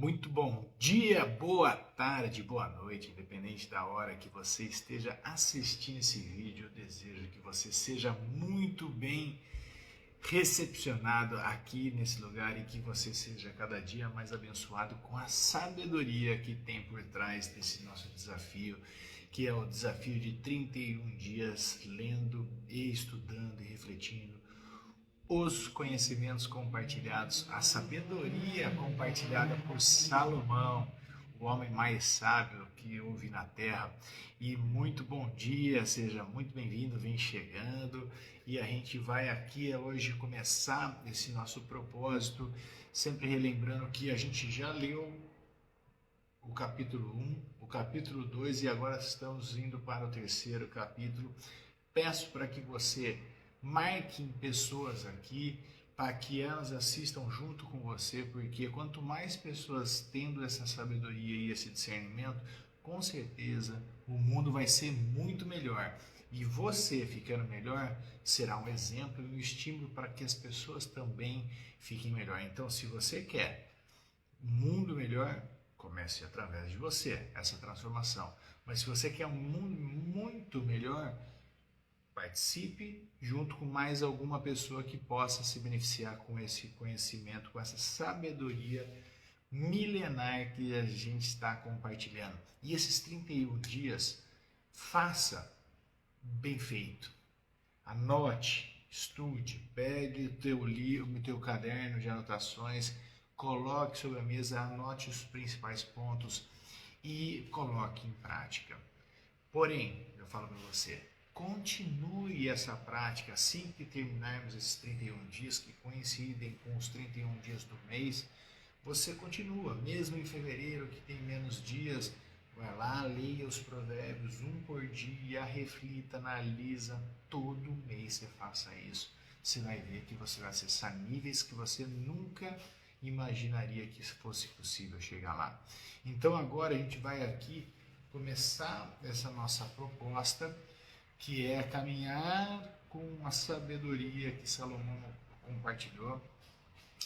Muito bom dia, boa tarde, boa noite, independente da hora que você esteja assistindo esse vídeo. Eu desejo que você seja muito bem recepcionado aqui nesse lugar e que você seja cada dia mais abençoado com a sabedoria que tem por trás desse nosso desafio, que é o desafio de 31 dias lendo e estudando e refletindo os conhecimentos compartilhados, a sabedoria compartilhada por Salomão, o homem mais sábio que houve na terra. E muito bom dia, seja muito bem-vindo, vem chegando. E a gente vai aqui hoje começar esse nosso propósito, sempre relembrando que a gente já leu o capítulo 1, o capítulo 2 e agora estamos indo para o terceiro capítulo. Peço para que você marque pessoas aqui para que elas assistam junto com você, porque quanto mais pessoas tendo essa sabedoria e esse discernimento, com certeza o mundo vai ser muito melhor. E você ficando melhor será um exemplo e um estímulo para que as pessoas também fiquem melhor. Então, se você quer um mundo melhor, comece através de você, essa transformação. Mas se você quer um mundo muito melhor, participe junto com mais alguma pessoa que possa se beneficiar com esse conhecimento, com essa sabedoria milenar que a gente está compartilhando. E esses 31 dias, faça bem feito. Anote, estude, pegue o teu livro, o teu caderno de anotações, coloque sobre a mesa, anote os principais pontos e coloque em prática. Porém, eu falo para você, continue essa prática assim que terminarmos esses 31 dias que coincidem com os 31 dias do mês. Você continua, mesmo em fevereiro que tem menos dias, vai lá, leia os provérbios um por dia, reflita, analisa, todo mês você faça isso. Você vai ver que você vai acessar níveis que você nunca imaginaria que fosse possível chegar lá. Então agora a gente vai aqui começar essa nossa proposta, que é caminhar com a sabedoria que Salomão compartilhou,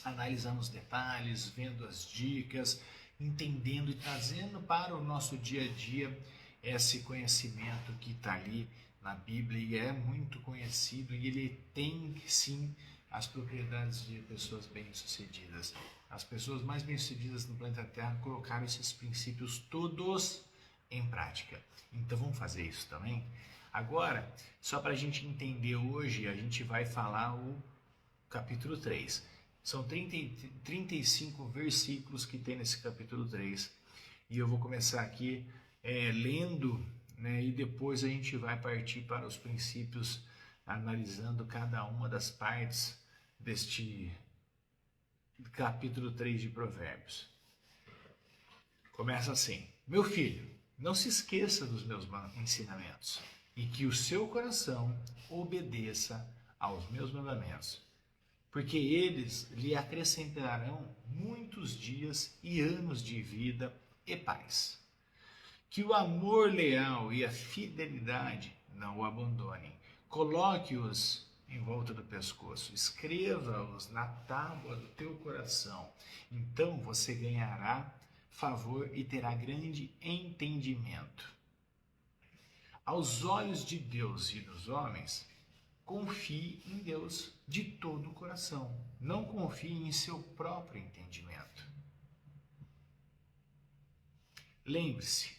analisando os detalhes, vendo as dicas, entendendo e trazendo para o nosso dia a dia esse conhecimento que está ali na Bíblia e é muito conhecido e ele tem sim as propriedades de pessoas bem-sucedidas. As pessoas mais bem-sucedidas no planeta Terra colocaram esses princípios todos em prática. Então vamos fazer isso também? Agora, só para a gente entender hoje, a gente vai falar o capítulo 3. São 35 versículos que tem nesse capítulo 3. E eu vou começar aqui lendo, né, e depois a gente vai partir para os princípios, analisando cada uma das partes deste capítulo 3 de Provérbios. Começa assim: Meu filho, não se esqueça dos meus ensinamentos, e que o seu coração obedeça aos meus mandamentos, porque eles lhe acrescentarão muitos dias e anos de vida e paz. Que o amor leal e a fidelidade não o abandonem. Coloque-os em volta do pescoço, escreva-os na tábua do teu coração. Então você ganhará favor e terá grande entendimento. Aos olhos de Deus e dos homens, confie em Deus de todo o coração. Não confie em seu próprio entendimento. Lembre-se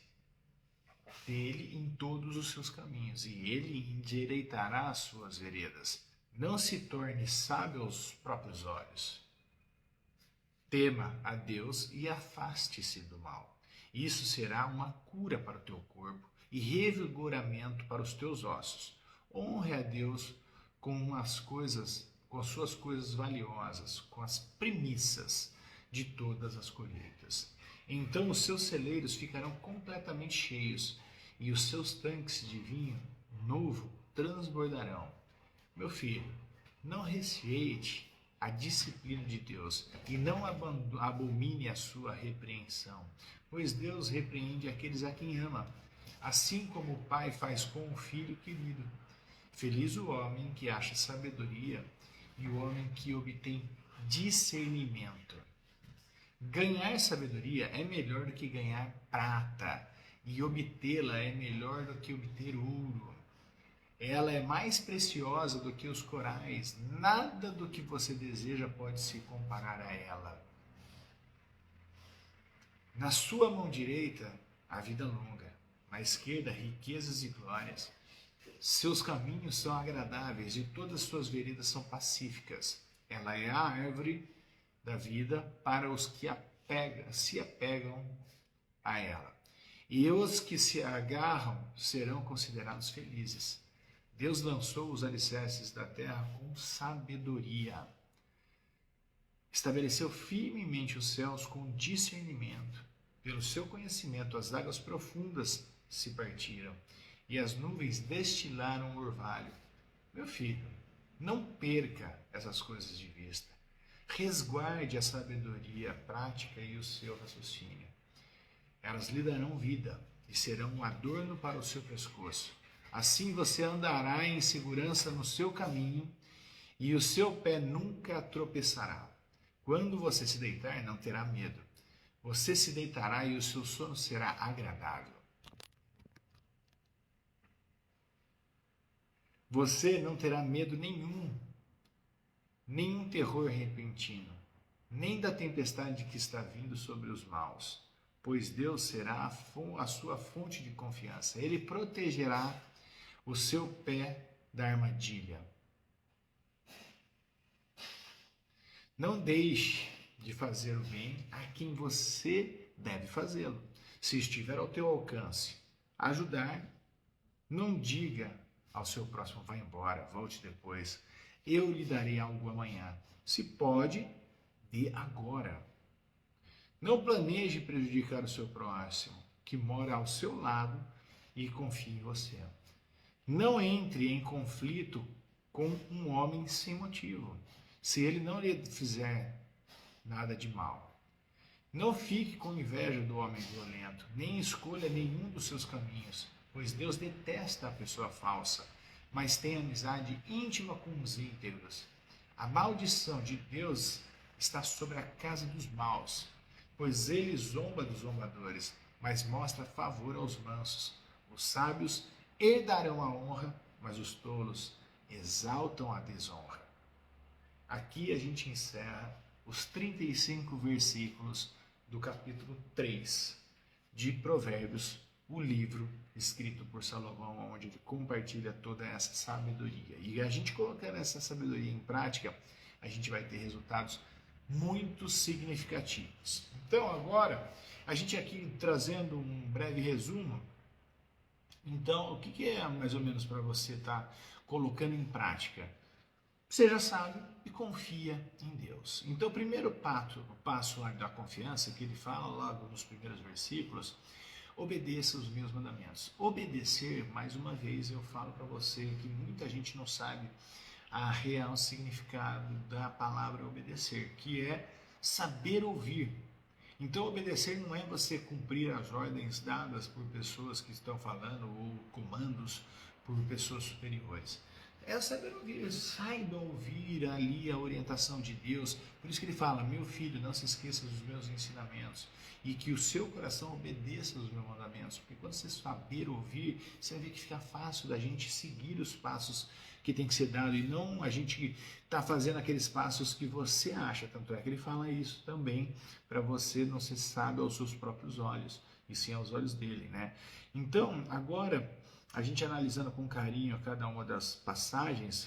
dele em todos os seus caminhos, e ele endireitará as suas veredas. Não se torne sábio aos próprios olhos. Tema a Deus e afaste-se do mal. Isso será uma cura para o teu corpo e revigoramento para os teus ossos. Honre a Deus com as suas coisas valiosas, com as primícias de todas as colheitas. Então os seus celeiros ficarão completamente cheios e os seus tanques de vinho novo transbordarão. Meu filho, não rejeite a disciplina de Deus e não abomine a sua repreensão, pois Deus repreende aqueles a quem ama, assim como o pai faz com o filho querido. Feliz o homem que acha sabedoria e o homem que obtém discernimento. Ganhar sabedoria é melhor do que ganhar prata, e obtê-la é melhor do que obter ouro. Ela é mais preciosa do que os corais. Nada do que você deseja pode se comparar a ela. Na sua mão direita, a vida longa. Na esquerda, riquezas e glórias. Seus caminhos são agradáveis e todas as suas veredas são pacíficas. Ela é a árvore da vida para os que se apegam a ela. E os que se agarram serão considerados felizes. Deus lançou os alicerces da terra com sabedoria. Estabeleceu firmemente os céus com discernimento. Pelo seu conhecimento, as águas profundas se partiram e as nuvens destilaram orvalho. Meu filho, não perca essas coisas de vista. Resguarde a sabedoria prática e o seu raciocínio. Elas lhe darão vida e serão um adorno para o seu pescoço. Assim você andará em segurança no seu caminho e o seu pé nunca tropeçará. Quando você se deitar, não terá medo. Você se deitará e o seu sono será agradável. Você não terá medo nenhum terror repentino, nem da tempestade que está vindo sobre os maus, pois Deus será a sua fonte de confiança. Ele protegerá o seu pé da armadilha. Não deixe de fazer o bem a quem você deve fazê-lo. Se estiver ao teu alcance, ajudar, não diga ao seu próximo, vá embora, volte depois, eu lhe darei algo amanhã. Se pode, dê agora. Não planeje prejudicar o seu próximo, que mora ao seu lado e confia em você. Não entre em conflito com um homem sem motivo, se ele não lhe fizer nada de mal. Não fique com inveja do homem violento, nem escolha nenhum dos seus caminhos, pois Deus detesta a pessoa falsa, mas tem amizade íntima com os íntegros. A maldição de Deus está sobre a casa dos maus, pois ele zomba dos zombadores, mas mostra favor aos mansos. Os sábios herdarão a honra, mas os tolos exaltam a desonra. Aqui a gente encerra os 35 versículos do capítulo 3 de Provérbios, o livro escrito por Salomão, onde ele compartilha toda essa sabedoria. E a gente colocando essa sabedoria em prática, a gente vai ter resultados muito significativos. Então agora, a gente aqui trazendo um breve resumo. Então, o que é mais ou menos para você estar colocando em prática? Seja sábio e confia em Deus. Então, o primeiro passo da confiança, que ele fala logo nos primeiros versículos, obedeça os meus mandamentos. Obedecer, mais uma vez, eu falo para você que muita gente não sabe a real significado da palavra obedecer, que é saber ouvir. Então, obedecer não é você cumprir as ordens dadas por pessoas que estão falando ou comandos por pessoas superiores. É saber ouvir, saiba ouvir ali a orientação de Deus. Por isso que ele fala, meu filho, não se esqueça dos meus ensinamentos e que o seu coração obedeça aos meus mandamentos. Porque quando você saber ouvir, você vai ver que fica fácil da gente seguir os passos que tem que ser dado e não a gente tá fazendo aqueles passos que você acha. Tanto é que ele fala isso também, para você não ser sábio aos seus próprios olhos, e sim aos olhos dele, né? Então, agora, a gente analisando com carinho cada uma das passagens,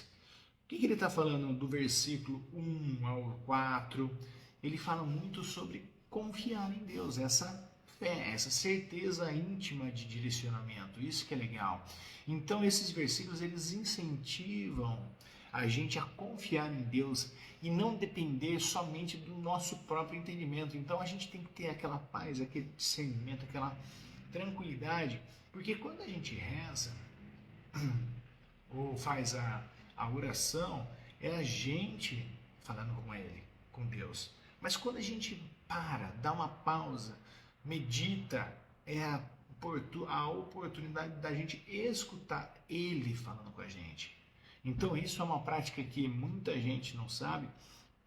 o que ele está falando do versículo 1 ao 4? Ele fala muito sobre confiar em Deus, essa fé, essa certeza íntima de direcionamento, isso que é legal. Então esses versículos, eles incentivam a gente a confiar em Deus e não depender somente do nosso próprio entendimento. Então a gente tem que ter aquela paz, aquele discernimento, aquela tranquilidade, porque quando a gente reza ou faz a oração, é a gente falando com Ele, com Deus. Mas quando a gente para, dá uma pausa, medita, é a oportunidade da gente escutar Ele falando com a gente. Então isso é uma prática que muita gente não sabe,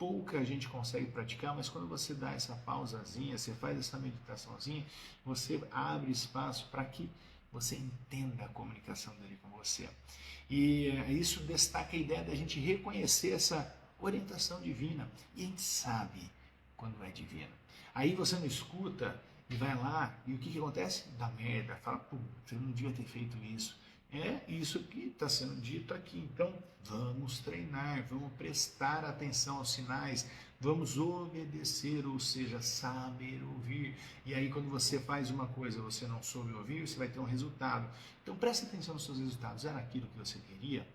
pouca gente consegue praticar, mas quando você dá essa pausazinha, você faz essa meditaçãozinha, você abre espaço para que você entenda a comunicação dele com você. E isso destaca a ideia da gente reconhecer essa orientação divina. E a gente sabe quando é divino. Aí você não escuta e vai lá, e o que acontece? Dá merda, fala, pô, você não devia ter feito isso. É isso que está sendo dito aqui. Então, vamos treinar, vamos prestar atenção aos sinais, vamos obedecer, ou seja, saber ouvir. E aí, quando você faz uma coisa e você não soube ouvir, você vai ter um resultado. Então, presta atenção nos seus resultados. Era aquilo que você queria?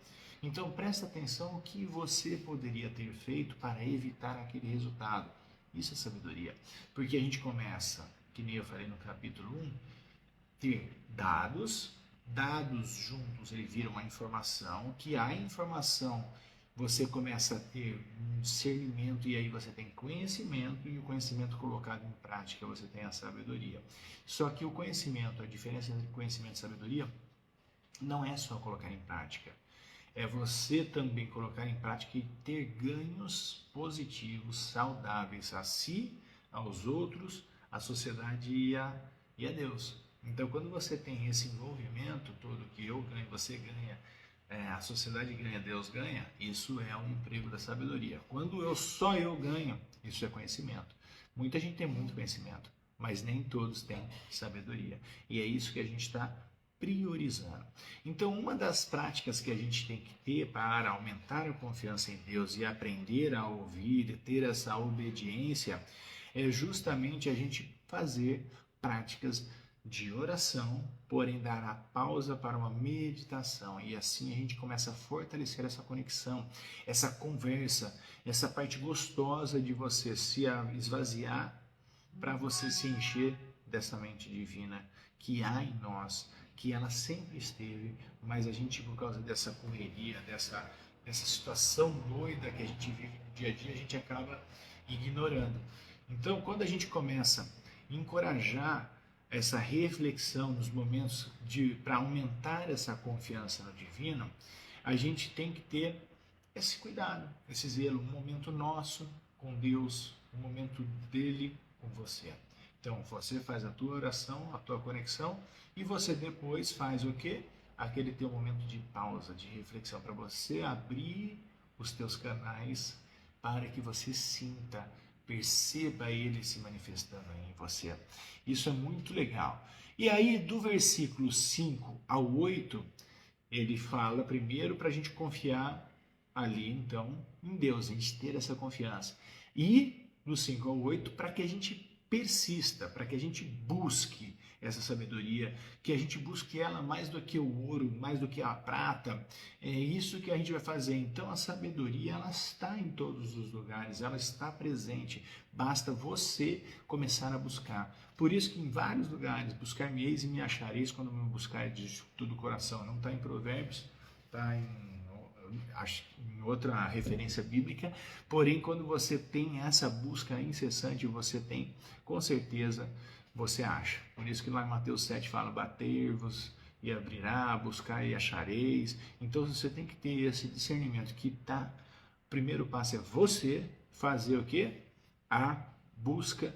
Então, presta atenção no que você poderia ter feito para evitar aquele resultado. Isso é sabedoria. Porque a gente começa, que nem eu falei no capítulo 1, ter dados juntos, ele vira uma informação, que a informação você começa a ter um discernimento e aí você tem conhecimento, e o conhecimento colocado em prática você tem a sabedoria. Só que o conhecimento, a diferença entre conhecimento e sabedoria, não é só colocar em prática. É você também colocar em prática e ter ganhos positivos, saudáveis a si, aos outros, à sociedade e a Deus. Então, quando você tem esse envolvimento todo, que eu ganho, você ganha, a sociedade ganha, Deus ganha, isso é um emprego da sabedoria. Quando só eu ganho, isso é conhecimento. Muita gente tem muito conhecimento, mas nem todos têm sabedoria. E é isso que a gente está priorizando. Então, uma das práticas que a gente tem que ter para aumentar a confiança em Deus e aprender a ouvir, ter essa obediência, é justamente a gente fazer práticas de oração, porém dar a pausa para uma meditação, e assim a gente começa a fortalecer essa conexão, essa conversa, essa parte gostosa de você se esvaziar para você se encher dessa mente divina que há em nós, que ela sempre esteve, mas a gente, por causa dessa correria, dessa situação doida que a gente vive no dia a dia, a gente acaba ignorando. Então, quando a gente começa a encorajar essa reflexão nos momentos para aumentar essa confiança no divino, a gente tem que ter esse cuidado, esse zelo, um momento nosso com Deus, um momento dele com você. Então, você faz a tua oração, a tua conexão, e você depois faz o quê? Aquele teu momento de pausa, de reflexão, para você abrir os teus canais para que você sinta, perceba ele se manifestando em você. Isso é muito legal. E aí, do versículo 5 ao 8, ele fala primeiro para a gente confiar ali, então, em Deus, a gente ter essa confiança. E do 5 ao 8, para que a gente persista, para que a gente busque essa sabedoria, que a gente busque ela mais do que o ouro, mais do que a prata. É isso que a gente vai fazer. Então a sabedoria, ela está em todos os lugares, ela está presente. Basta você começar a buscar. Por isso que em vários lugares, buscar-me-eis e me achareis quando me buscar de todo o coração. Não está em Provérbios, está em outra referência bíblica, porém quando você tem essa busca incessante, você tem, com certeza, você acha. Por isso que lá em Mateus 7 fala, bater-vos e abrirá, buscar e achareis. Então você tem que ter esse discernimento que tá, o primeiro passo é você fazer o quê? A busca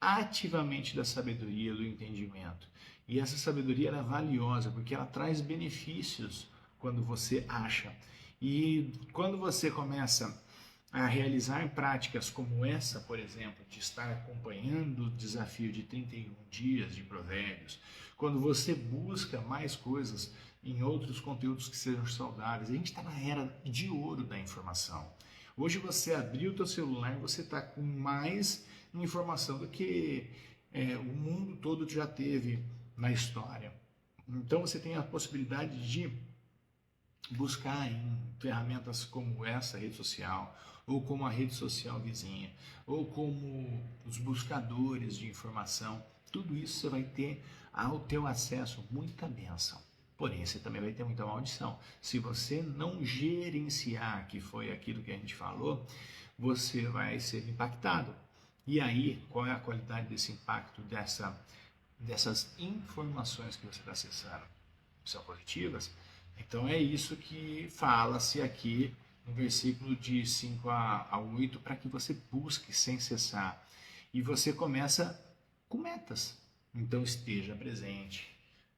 ativamente da sabedoria, do entendimento. E essa sabedoria ela é valiosa, porque ela traz benefícios quando você acha. E quando você começa a realizar práticas como essa, por exemplo, de estar acompanhando o desafio de 31 dias de Provérbios, quando você busca mais coisas em outros conteúdos que sejam saudáveis, a gente está na era de ouro da informação. Hoje você abriu o teu celular, você está com mais informação do que o mundo todo já teve na história. Então você tem a possibilidade de buscar em ferramentas como essa rede social, ou como a rede social vizinha, ou como os buscadores de informação. Tudo isso você vai ter ao teu acesso muita bênção. Porém, você também vai ter muita maldição. Se você não gerenciar, que foi aquilo que a gente falou, você vai ser impactado. E aí, qual é a qualidade desse impacto, dessas informações que você está acessando? São positivas? Então é isso que fala-se aqui no versículo de 5 a 8, para que você busque sem cessar. E você começa com metas. Então esteja presente,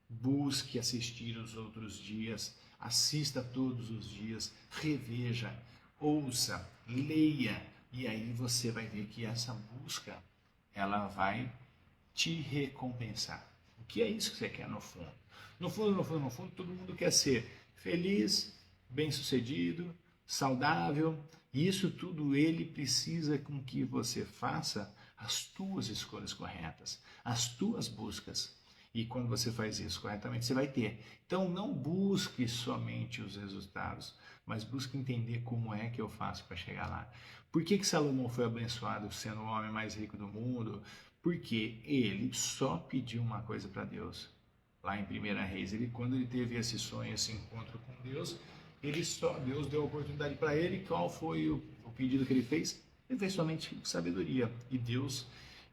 busque assistir os outros dias, assista todos os dias, reveja, ouça, leia, e aí você vai ver que essa busca, ela vai te recompensar. O que é isso que você quer no fundo? No fundo, no fundo, no fundo, todo mundo quer ser feliz, bem-sucedido, saudável, e isso tudo ele precisa com que você faça as tuas escolhas corretas, as tuas buscas. E quando você faz isso corretamente, você vai ter. Então não busque somente os resultados, mas busque entender como é que eu faço para chegar lá. Por que Salomão foi abençoado sendo o homem mais rico do mundo? Porque ele só pediu uma coisa para Deus. Lá em 1 Reis, quando ele teve esse sonho, esse encontro com Deus, Deus deu a oportunidade para ele. Qual foi o pedido que ele fez? Ele fez somente sabedoria. E Deus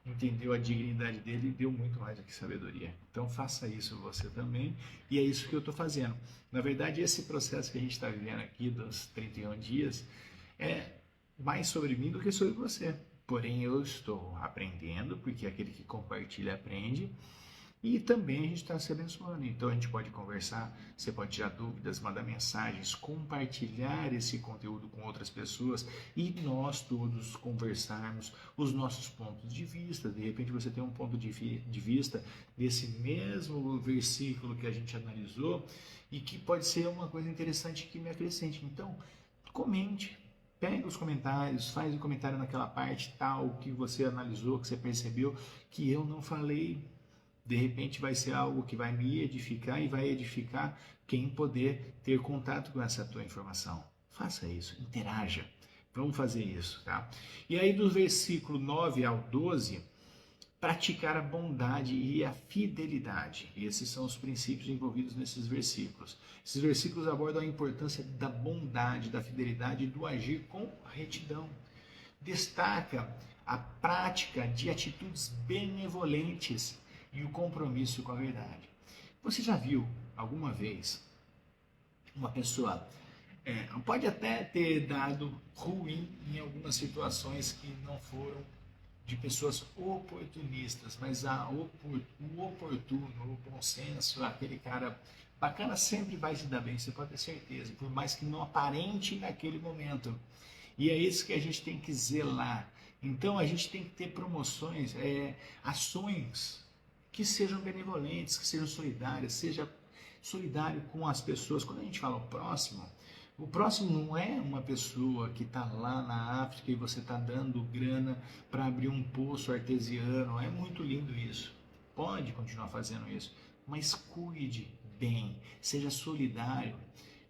entendeu a dignidade dele e deu muito mais do que sabedoria. Então faça isso você também, e é isso que eu estou fazendo. Na verdade, esse processo que a gente está vivendo aqui dos 31 dias é mais sobre mim do que sobre você. Porém, eu estou aprendendo, porque aquele que compartilha aprende. E também a gente está se abençoando. Então a gente pode conversar, você pode tirar dúvidas, mandar mensagens, compartilhar esse conteúdo com outras pessoas e nós todos conversarmos os nossos pontos de vista. De repente você tem um ponto de vista desse mesmo versículo que a gente analisou e que pode ser uma coisa interessante que me acrescente. Então, comente. Pega os comentários, faz um comentário naquela parte tal que você analisou, que você percebeu que eu não falei. De repente vai ser algo que vai me edificar e vai edificar quem poder ter contato com essa tua informação. Faça isso, interaja. Vamos fazer isso, tá? E aí do versículo 9 ao 12, praticar a bondade e a fidelidade. E esses são os princípios envolvidos nesses versículos. Esses versículos abordam a importância da bondade, da fidelidade e do agir com retidão. Destaca a prática de atitudes benevolentes e o compromisso com a verdade. Você já viu alguma vez uma pessoa, pode até ter dado ruim em algumas situações que não foram de pessoas oportunistas, mas o oportuno, o bom senso, aquele cara bacana sempre vai se dar bem, você pode ter certeza, por mais que não aparente naquele momento. E é isso que a gente tem que zelar. Então a gente tem que ter promoções, ações que sejam benevolentes, que sejam solidárias, seja solidário com as pessoas. Quando a gente fala o próximo não é uma pessoa que está lá na África e você está dando grana para abrir um poço artesiano. É muito lindo isso. Pode continuar fazendo isso, mas cuide bem, seja solidário.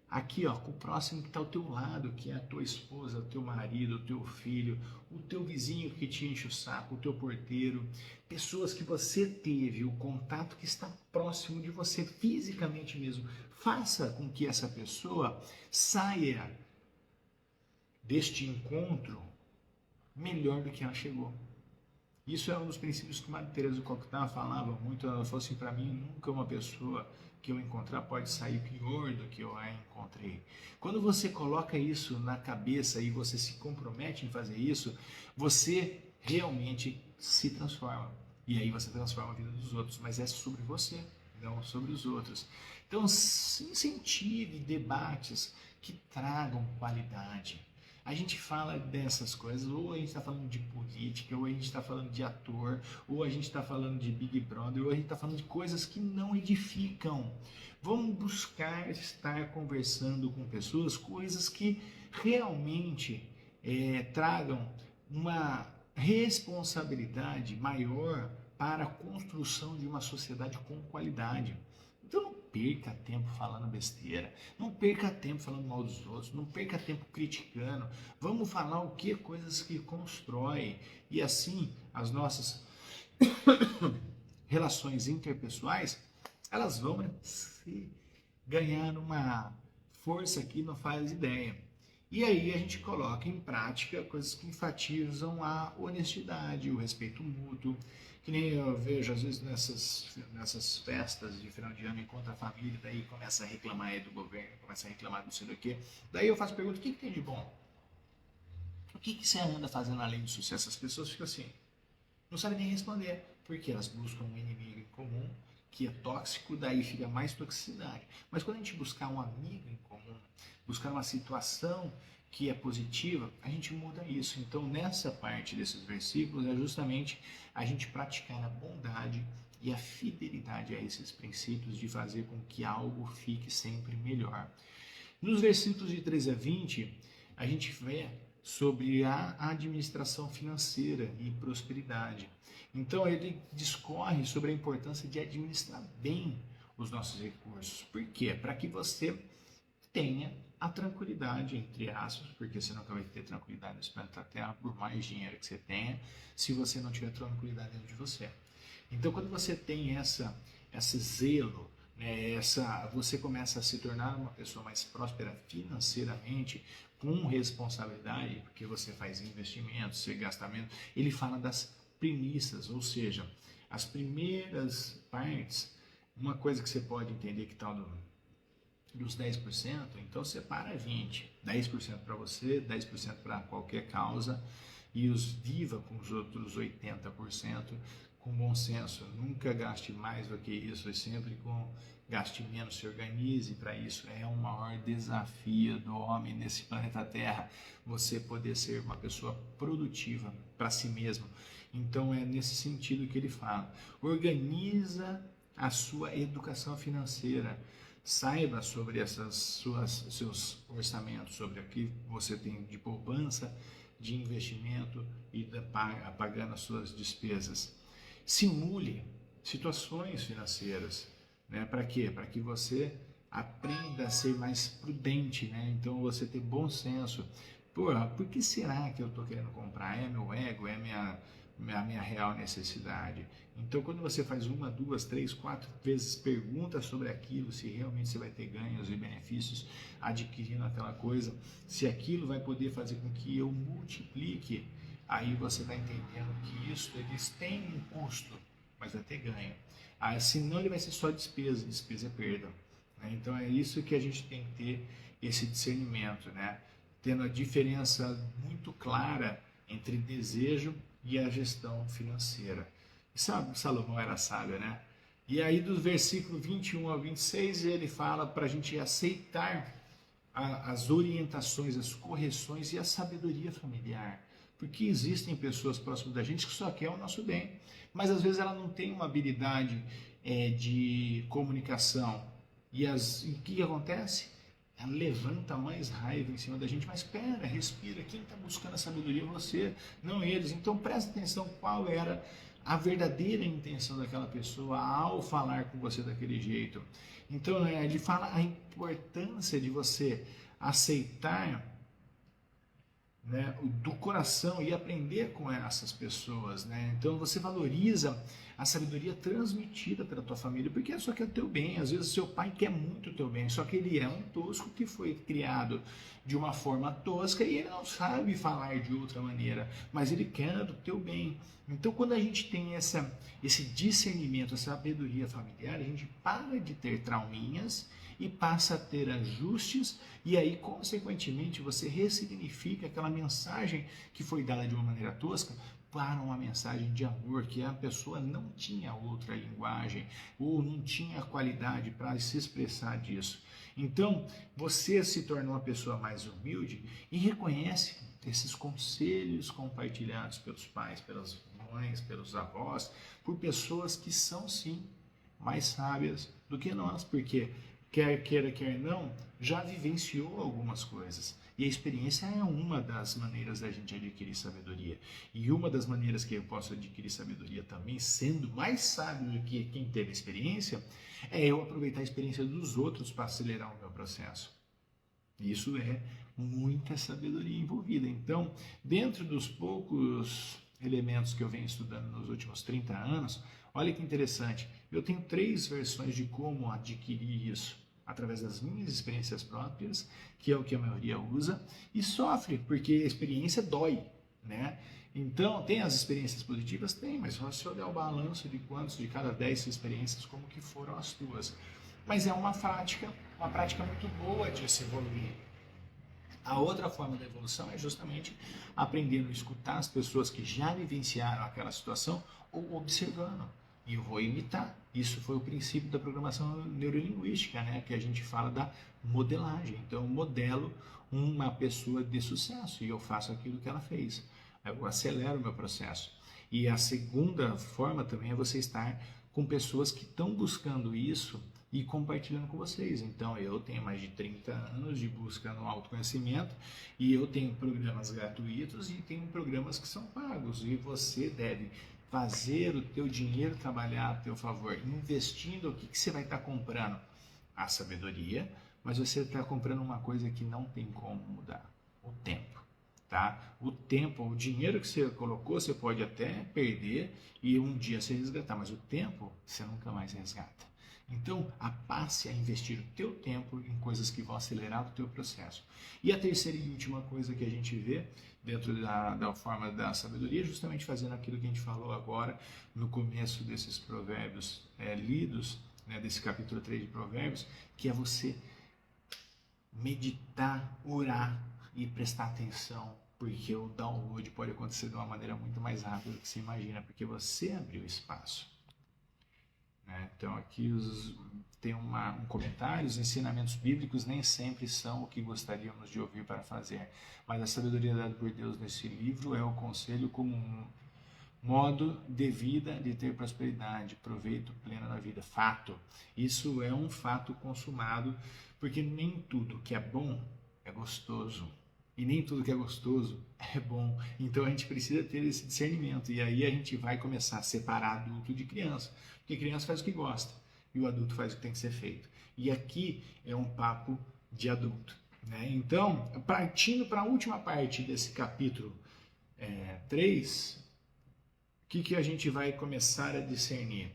Aqui, ó, com o próximo que está ao teu lado, que é a tua esposa, o teu marido, o teu filho, o teu vizinho que te enche o saco, o teu porteiro, pessoas que você teve, o contato que está próximo de você, fisicamente mesmo. Faça com que essa pessoa saia deste encontro melhor do que ela chegou. Isso é um dos princípios que Madre Teresa do Calcutá falava muito. Ela falou assim, para mim, nunca uma pessoa que eu encontrar pode sair pior do que eu a encontrei. Quando você coloca isso na cabeça e você se compromete em fazer isso, você realmente se transforma. E aí você transforma a vida dos outros, mas é sobre você, não sobre os outros. Então, incentive debates que tragam qualidade. A gente fala dessas coisas, ou a gente está falando de política, ou a gente está falando de ator, ou a gente está falando de Big Brother, ou a gente está falando de coisas que não edificam. Vamos buscar estar conversando com pessoas, coisas que realmente tragam uma responsabilidade maior para a construção de uma sociedade com qualidade. Então não perca tempo falando besteira, não perca tempo falando mal dos outros, não perca tempo criticando. Vamos falar o que? Coisas que constroem. E assim as nossas relações interpessoais, elas vão se ganhar uma força que não faz ideia. E aí a gente coloca em prática coisas que enfatizam a honestidade, o respeito mútuo, Que nem eu vejo, às vezes, nessas festas de final de ano, encontra a família, daí começa a reclamar aí do governo, começa a reclamar do sei do quê. Daí eu faço a pergunta, o que tem de bom? O que você anda fazendo além do sucesso? As pessoas ficam assim, não sabem nem responder, porque elas buscam um inimigo em comum, que é tóxico, daí fica mais toxicidade. Mas quando a gente buscar um amigo em comum, buscar uma situação que é positiva, a gente muda isso. Então, nessa parte desses versículos, é justamente a gente praticar a bondade e a fidelidade a esses princípios de fazer com que algo fique sempre melhor. Nos versículos de 13 a 20, a gente vê sobre a administração financeira e prosperidade. Então ele discorre sobre a importância de administrar bem os nossos recursos. Por quê? Para que você tenha a tranquilidade, entre aspas, porque você nunca vai ter tranquilidade nesse planeta Terra por mais dinheiro que você tenha, se você não tiver tranquilidade dentro de você. Então, quando você tem esse zelo, né, você começa a se tornar uma pessoa mais próspera financeiramente, com responsabilidade, porque você faz investimentos, você gasta menos. Ele fala das premissas, ou seja, as primeiras partes, uma coisa que você pode entender que está dos 10%, então separa 20%, 10% para você, 10% para qualquer causa e os viva com os outros 80% com bom senso. Nunca gaste mais do que isso, e sempre gaste menos, se organize para isso. É o maior desafio do homem nesse planeta Terra, você poder ser uma pessoa produtiva para si mesmo. Então é nesse sentido que ele fala. Organiza a sua educação financeira. Saiba sobre seus orçamentos, sobre o que você tem de poupança, de investimento e pagando as suas despesas. Simule situações financeiras, né? Para quê? Para que você aprenda a ser mais prudente, né? Então você ter bom senso. Porra, por que será que eu estou querendo comprar? É meu ego? É a minha real necessidade? Então, quando você faz uma, duas, três, quatro vezes pergunta sobre aquilo, se realmente você vai ter ganhos e benefícios adquirindo aquela coisa, se aquilo vai poder fazer com que eu multiplique, aí você está entendendo que isso eles têm um custo, mas vai ter ganho. Senão ele vai ser só despesa, despesa é perda. Né? Então é isso que a gente tem que ter esse discernimento, né? Tendo a diferença muito clara entre desejo e a gestão financeira. E sabe, Salomão era sábio, né? E aí do versículo 21 ao 26 ele fala para a gente aceitar as orientações, as correções e a sabedoria familiar. Porque existem pessoas próximas da gente que só querem o nosso bem, mas às vezes ela não tem uma habilidade de comunicação. E o que acontece? Ela levanta mais raiva em cima da gente, mas espera, respira, quem está buscando a sabedoria é você, não eles. Então presta atenção qual era a verdadeira intenção daquela pessoa ao falar com você daquele jeito. Então ele fala a importância de você aceitar, né, do coração e aprender com essas pessoas, né? Então você valoriza a sabedoria transmitida pela tua família, porque só quer o teu bem. Às vezes seu pai quer muito o teu bem, só que ele é um tosco que foi criado de uma forma tosca e ele não sabe falar de outra maneira, mas ele quer do teu bem. Então quando a gente tem esse discernimento, essa sabedoria familiar, a gente para de ter trauminhas e passa a ter ajustes, e aí, consequentemente, você ressignifica aquela mensagem que foi dada de uma maneira tosca para uma mensagem de amor, que a pessoa não tinha outra linguagem ou não tinha qualidade para se expressar disso. Então, você se torna uma pessoa mais humilde e reconhece esses conselhos compartilhados pelos pais, pelas mães, pelos avós, por pessoas que são, sim, mais sábias do que nós, porque quer queira, quer não, já vivenciou algumas coisas. E a experiência é uma das maneiras da gente adquirir sabedoria. E uma das maneiras que eu posso adquirir sabedoria também, sendo mais sábio do que quem teve experiência, é eu aproveitar a experiência dos outros para acelerar o meu processo. Isso é muita sabedoria envolvida. Então, dentro dos poucos elementos que eu venho estudando nos últimos 30 anos, olha que interessante, eu tenho 3 versões de como adquirir isso, através das minhas experiências próprias, que é o que a maioria usa, e sofre, porque a experiência dói, né? Então, tem as experiências positivas? Tem, mas só se olhar o balanço de quantos de cada 10 experiências, como que foram as tuas. Mas é uma prática muito boa de se evoluir. A outra forma da evolução é justamente aprendendo a escutar as pessoas que já vivenciaram aquela situação ou observando. E eu vou imitar. Isso foi o princípio da programação neurolinguística, né? Que a gente fala da modelagem. Então, eu modelo uma pessoa de sucesso e eu faço aquilo que ela fez. Eu acelero o meu processo. E a segunda forma também é você estar com pessoas que estão buscando isso e compartilhando com vocês. Então, eu tenho mais de 30 anos de busca no autoconhecimento e eu tenho programas gratuitos e tenho programas que são pagos. E você deve fazer o teu dinheiro trabalhar a teu favor, investindo. O que você vai estar comprando? A sabedoria, mas você está comprando uma coisa que não tem como mudar: o tempo. Tá? O tempo, o dinheiro que você colocou, você pode até perder e um dia você resgatar, mas o tempo você nunca mais resgata. Então, passe a investir o teu tempo em coisas que vão acelerar o teu processo. E a terceira e última coisa que a gente vê dentro da forma da sabedoria é justamente fazendo aquilo que a gente falou agora no começo desses provérbios lidos, né, desse capítulo 3 de Provérbios, que é você meditar, orar e prestar atenção, porque o download pode acontecer de uma maneira muito mais rápida do que você imagina, porque você abriu espaço. Né? Então aqui tem um comentário: os ensinamentos bíblicos nem sempre são o que gostaríamos de ouvir para fazer, mas a sabedoria dada por Deus nesse livro é o conselho como um modo de vida, de ter prosperidade, proveito pleno na vida. Fato. Isso é um fato consumado, porque nem tudo que é bom é gostoso. E nem tudo que é gostoso é bom. Então a gente precisa ter esse discernimento. E aí a gente vai começar a separar adulto de criança. Porque criança faz o que gosta e o adulto faz o que tem que ser feito. E aqui é um papo de adulto. Né? Então, partindo para a última parte desse capítulo 3, o que a gente vai começar a discernir?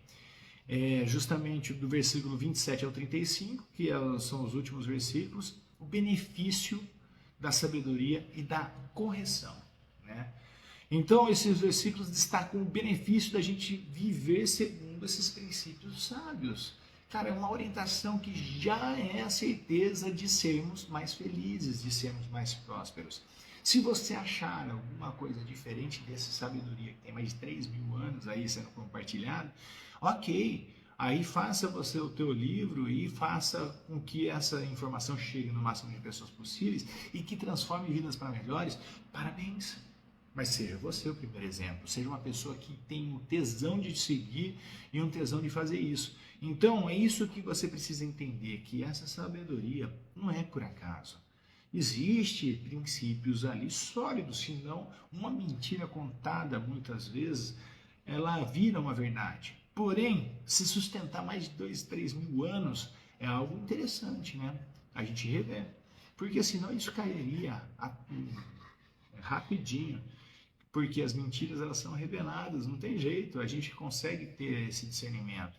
Justamente do versículo 27 ao 35, que são os últimos versículos, o benefício da sabedoria e da correção. Né? Então, esses versículos destacam o benefício da gente viver segundo esses princípios sábios. Cara, é uma orientação que já é a certeza de sermos mais felizes, de sermos mais prósperos. Se você achar alguma coisa diferente dessa sabedoria que tem mais de 3.000 anos aí sendo compartilhado, ok. Aí faça você o teu livro e faça com que essa informação chegue no máximo de pessoas possíveis e que transforme vidas para melhores. Parabéns! Mas seja você o primeiro exemplo. Seja uma pessoa que tem um tesão de seguir e um tesão de fazer isso. Então é isso que você precisa entender, que essa sabedoria não é por acaso. Existem princípios ali sólidos, senão uma mentira contada muitas vezes, ela vira uma verdade. Porém, se sustentar mais de 2.000, 3.000 anos é algo interessante, né? A gente rever. Porque senão isso cairia rapidinho. Porque as mentiras elas são reveladas, não tem jeito, a gente consegue ter esse discernimento.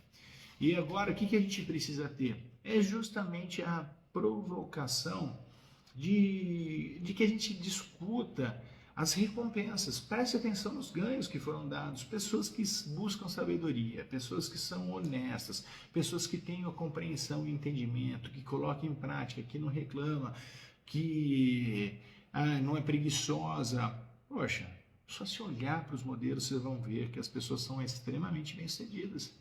E agora, o que a gente precisa ter? É justamente a provocação de que a gente discuta as recompensas. Preste atenção nos ganhos que foram dados. Pessoas que buscam sabedoria, pessoas que são honestas, pessoas que têm a compreensão e entendimento, que colocam em prática, que não reclama, que não é preguiçosa. Poxa, só se olhar para os modelos vocês vão ver que as pessoas são extremamente bem-sucedidas.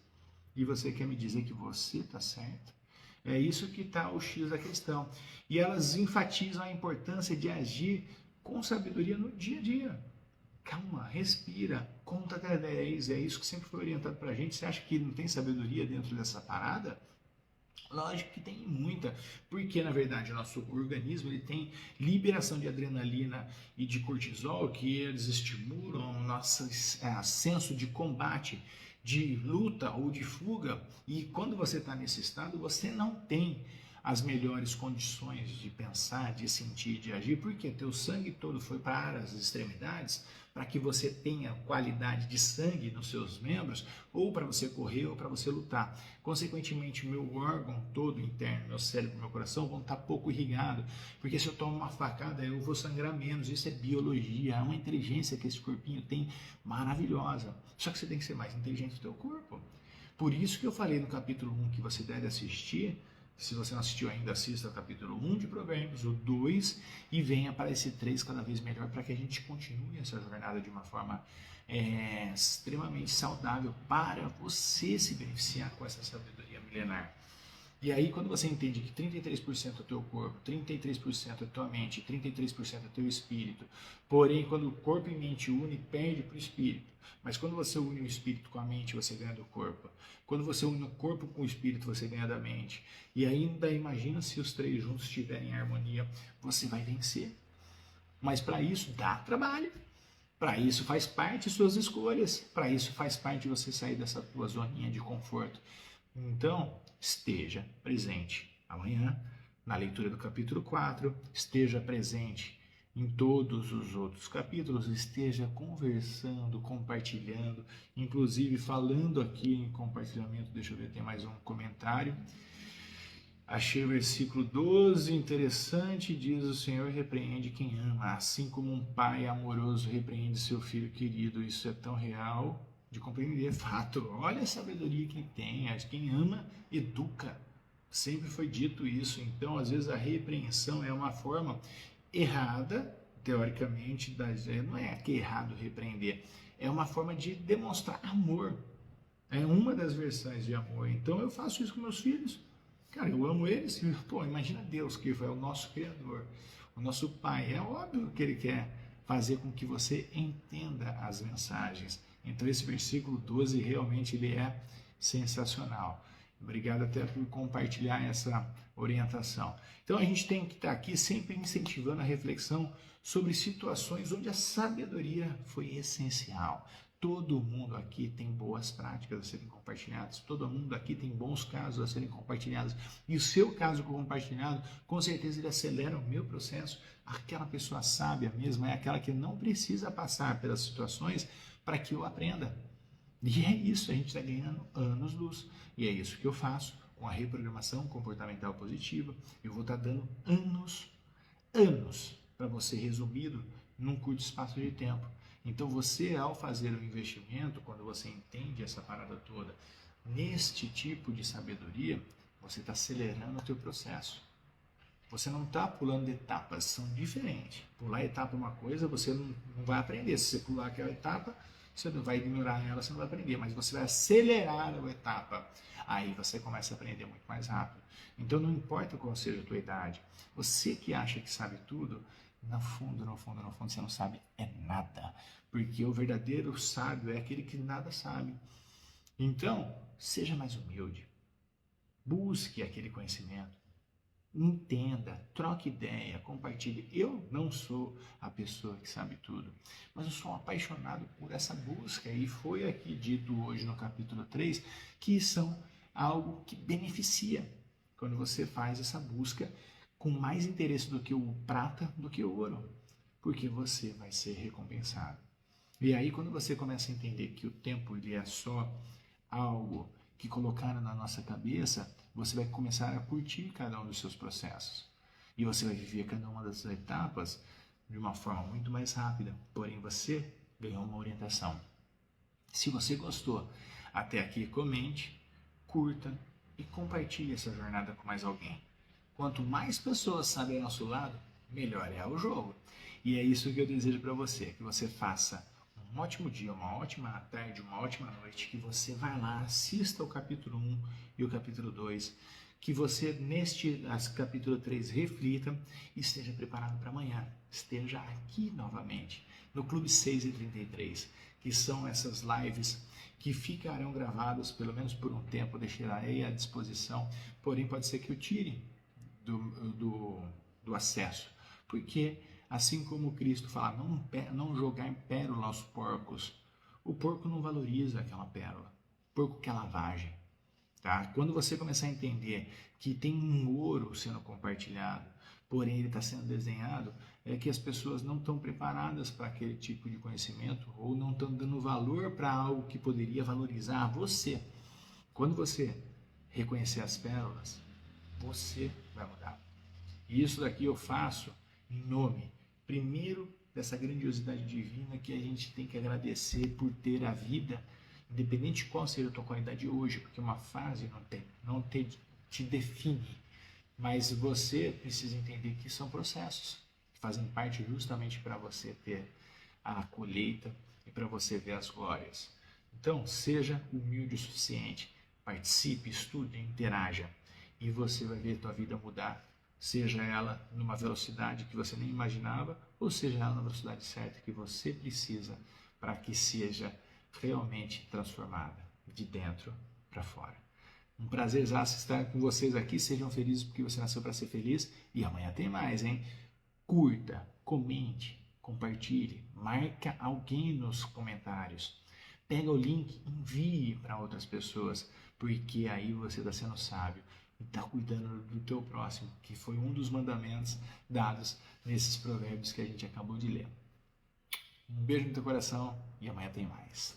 E você quer me dizer que você está certo? É isso que está o X da questão. E elas enfatizam a importância de agir com sabedoria no dia a dia. Calma, respira, conta até 10. É isso que sempre foi orientado para a gente. Você acha que não tem sabedoria dentro dessa parada? Lógico que tem muita, porque na verdade o nosso organismo ele tem liberação de adrenalina e de cortisol, que eles estimulam o nosso senso de combate, de luta ou de fuga, e quando você está nesse estado, você não tem as melhores condições de pensar, de sentir, de agir, porque teu sangue todo foi para as extremidades, para que você tenha qualidade de sangue nos seus membros, ou para você correr ou para você lutar. Consequentemente, meu órgão todo interno, meu cérebro, meu coração vão estar pouco irrigados, porque se eu tomo uma facada eu vou sangrar menos. Isso é biologia, é uma inteligência que esse corpinho tem maravilhosa. Só que você tem que ser mais inteligente do teu corpo. Por isso que eu falei no capítulo 1 que você deve assistir. Se você não assistiu ainda, assista o capítulo 1 de Provérbios, o 2, e venha para esse 3 cada vez melhor, para que a gente continue essa jornada de uma forma extremamente saudável para você se beneficiar com essa sabedoria milenar. E aí, quando você entende que 33% é o teu corpo, 33% é a tua mente, 33% é o teu espírito, porém, quando o corpo e mente une, perde para o espírito. Mas quando você une o espírito com a mente, você ganha do corpo. Quando você une o corpo com o espírito, você ganha da mente. E ainda imagina se os três juntos estiverem em harmonia, você vai vencer. Mas para isso dá trabalho. Para isso faz parte de suas escolhas. Para isso faz parte de você sair dessa tua zoninha de conforto. Então, esteja presente amanhã na leitura do capítulo 4, esteja presente em todos os outros capítulos, esteja conversando, compartilhando, inclusive falando aqui em compartilhamento. Deixa eu ver, tem mais um comentário. Achei o versículo 12 interessante, diz: o Senhor repreende quem ama, assim como um pai amoroso repreende seu filho querido. Isso é tão real de compreender, fato. Olha a sabedoria que tem, quem ama, educa. Sempre foi dito isso. Então, às vezes, a repreensão é uma forma errada, teoricamente, não é que é errado repreender, é uma forma de demonstrar amor. É uma das versões de amor. Então, eu faço isso com meus filhos. Cara, eu amo eles. Pô, imagina Deus, que é o nosso Criador, o nosso Pai. É óbvio que Ele quer fazer com que você entenda as mensagens. Então, esse versículo 12 realmente ele é sensacional. Obrigado até por compartilhar essa orientação. Então, a gente tem que estar aqui sempre incentivando a reflexão sobre situações onde a sabedoria foi essencial. Todo mundo aqui tem boas práticas a serem compartilhadas, todo mundo aqui tem bons casos a serem compartilhados. E o seu caso compartilhado, com certeza ele acelera o meu processo. Aquela pessoa sábia mesmo é aquela que não precisa passar pelas situações para que eu aprenda. E é isso, a gente está ganhando anos-luz. E é isso que eu faço com a reprogramação comportamental positiva. Eu vou estar dando anos para você, resumido num curto espaço de tempo. Então você, ao fazer o investimento, quando você entende essa parada toda, neste tipo de sabedoria, você está acelerando o teu processo. Você não está pulando etapas, são diferentes. Pular etapa é uma coisa, você não vai aprender. Se você pular aquela etapa, você não vai ignorar ela, você não vai aprender, mas você vai acelerar a etapa. Aí você começa a aprender muito mais rápido. Então não importa qual seja a tua idade, você que acha que sabe tudo, no fundo, você não sabe é nada. Porque o verdadeiro sábio é aquele que nada sabe. Então, seja mais humilde. Busque aquele conhecimento. Entenda, troque ideia, compartilhe. Eu não sou a pessoa que sabe tudo, mas eu sou um apaixonado por essa busca. E foi aqui dito hoje no capítulo 3 que são algo que beneficia quando você faz essa busca com mais interesse do que o prata, do que o ouro, porque você vai ser recompensado. E aí quando você começa a entender que o tempo ele é só algo que colocaram na nossa cabeça, você vai começar a curtir cada um dos seus processos. E você vai viver cada uma das etapas de uma forma muito mais rápida, porém você ganhou uma orientação. Se você gostou até aqui, comente, curta e compartilhe essa jornada com mais alguém. Quanto mais pessoas sabem ao nosso lado, melhor é o jogo. E é isso que eu desejo para você, que você faça um ótimo dia, uma ótima tarde, uma ótima noite, que você vá lá, assista o capítulo 1 e o capítulo 2, que você neste capítulo 3 reflita e esteja preparado para amanhã. Esteja aqui novamente, no Clube 6:33, que são essas lives que ficarão gravadas, pelo menos por um tempo, deixarei à disposição, porém pode ser que eu tire do acesso, porque assim como Cristo fala, não jogar em pérola aos porcos, o porco não valoriza aquela pérola, o porco quer lavagem, tá? Quando você começar a entender que tem um ouro sendo compartilhado, porém ele está sendo desenhado, é que as pessoas não estão preparadas para aquele tipo de conhecimento ou não estão dando valor para algo que poderia valorizar você. Quando você reconhecer as pérolas, você vai mudar. E isso daqui eu faço em nome, primeiro, dessa grandiosidade divina que a gente tem que agradecer por ter a vida, independente de qual seja a tua qualidade hoje, porque uma fase não te define, mas você precisa entender que são processos que fazem parte justamente para você ter a colheita e para você ver as glórias. Então, seja humilde o suficiente, participe, estude, interaja e você vai ver a tua vida mudar, seja ela numa velocidade que você nem imaginava ou seja ela na velocidade certa que você precisa para que seja realmente transformada de dentro para fora. Um prazer estar com vocês aqui. Sejam felizes porque você nasceu para ser feliz. E amanhã tem mais, hein? Curta, comente, compartilhe, marca alguém nos comentários. Pega o link, envie para outras pessoas, porque aí você está sendo sábio e está cuidando do teu próximo, que foi um dos mandamentos dados nesses provérbios que a gente acabou de ler. Um beijo no teu coração e amanhã tem mais.